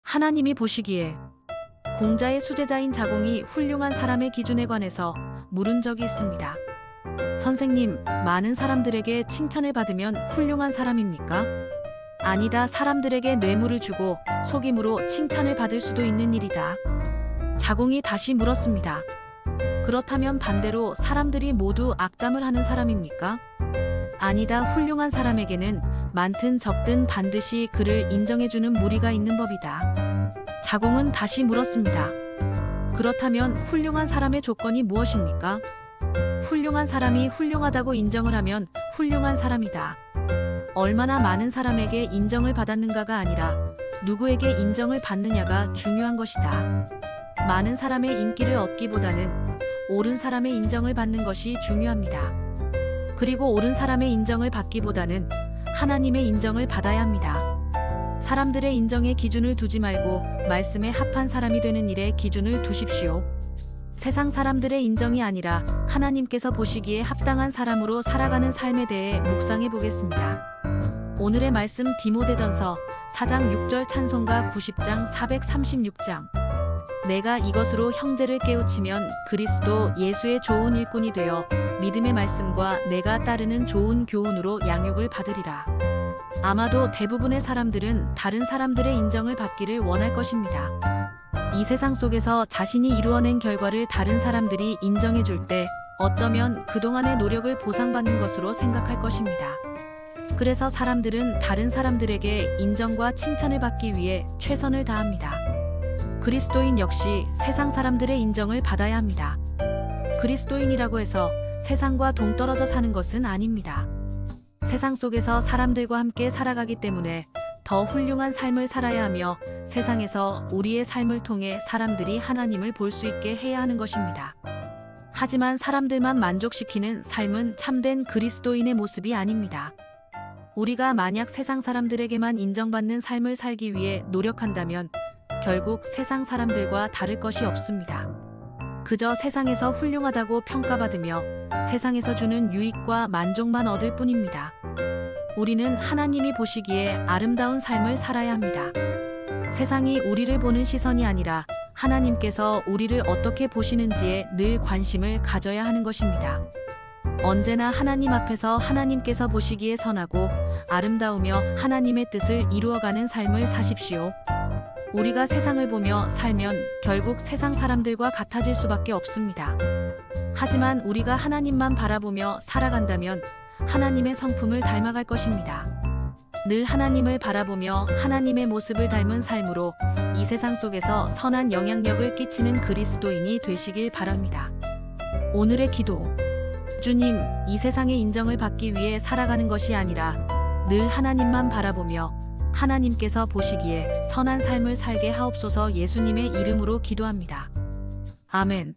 하나님이 보시기에 공자의 수제자인 자공이 훌륭한 사람의 기준에 관해서 물은 적이 있습니다. 선생님, 많은 사람들에게 칭찬을 받으면 훌륭한 사람입니까? 아니다. 사람들에게 뇌물을 주고 속임으로 칭찬을 받을 수도 있는 일이다. 자공이 다시 물었습니다. 그렇다면 반대로 사람들이 모두 악담을 하는 사람입니까? 아니다. 훌륭한 사람에게는 많든 적든 반드시 그를 인정해주는 무리가 있는 법이다. 자공은 다시 물었습니다. 그렇다면 훌륭한 사람의 조건이 무엇입니까? 훌륭한 사람이 훌륭하다고 인정을 하면 훌륭한 사람이다. 얼마나 많은 사람에게 인정을 받았는가가 아니라 누구에게 인정을 받느냐가 중요한 것이다. 많은 사람의 인기를 얻기보다는 옳은 사람의 인정을 받는 것이 중요합니다. 그리고 옳은 사람의 인정을 받기보다는 하나님의 인정을 받아야 합니다. 사람들의 인정에 기준을 두지 말고 말씀에 합한 사람이 되는 일에 기준을 두십시오. 세상 사람들의 인정이 아니라 하나님께서 보시기에 합당한 사람으로 살아가는 삶에 대해 묵상해 보겠습니다. 오늘의 말씀 디모데전서 4장 6절 찬송가 90장 436장. 내가 이것으로 형제를 깨우치면 그리스도 예수의 좋은 일꾼이 되어 믿음의 말씀과 내가 따르는 좋은 교훈으로 양육을 받으리라. 아마도 대부분의 사람들은 다른 사람들의 인정을 받기를 원할 것입니다. 이 세상 속에서 자신이 이루어낸 결과를 다른 사람들이 인정해 줄 때 어쩌면 그동안의 노력을 보상받는 것으로 생각할 것입니다. 그래서 사람들은 다른 사람들에게 인정과 칭찬을 받기 위해 최선을 다합니다. 그리스도인 역시 세상 사람들의 인정을 받아야 합니다. 그리스도인이라고 해서 세상과 동떨어져 사는 것은 아닙니다. 세상 속에서 사람들과 함께 살아가기 때문에 더 훌륭한 삶을 살아야 하며 세상에서 우리의 삶을 통해 사람들이 하나님을 볼 수 있게 해야 하는 것입니다. 하지만 사람들만 만족시키는 삶은 참된 그리스도인의 모습이 아닙니다. 우리가 만약 세상 사람들에게만 인정받는 삶을 살기 위해 노력한다면 결국 세상 사람들과 다를 것이 없습니다. 그저 세상에서 훌륭하다고 평가받으며 세상에서 주는 유익과 만족만 얻을 뿐입니다. 우리는 하나님이 보시기에 아름다운 삶을 살아야 합니다. 세상이 우리를 보는 시선이 아니라 하나님께서 우리를 어떻게 보시는지에 늘 관심을 가져야 하는 것입니다. 언제나 하나님 앞에서 하나님께서 보시기에 선하고 아름다우며 하나님의 뜻을 이루어가는 삶을 사십시오. 우리가 세상을 보며 살면 결국 세상 사람들과 같아질 수밖에 없습니다. 하지만 우리가 하나님만 바라보며 살아간다면 하나님의 성품을 닮아갈 것입니다. 늘 하나님을 바라보며 하나님의 모습을 닮은 삶으로 이 세상 속에서 선한 영향력을 끼치는 그리스도인이 되시길 바랍니다. 오늘의 기도. 주님, 이 세상의 인정을 받기 위해 살아가는 것이 아니라 늘 하나님만 바라보며 하나님께서 보시기에 선한 삶을 살게 하옵소서. 예수님의 이름으로 기도합니다. 아멘.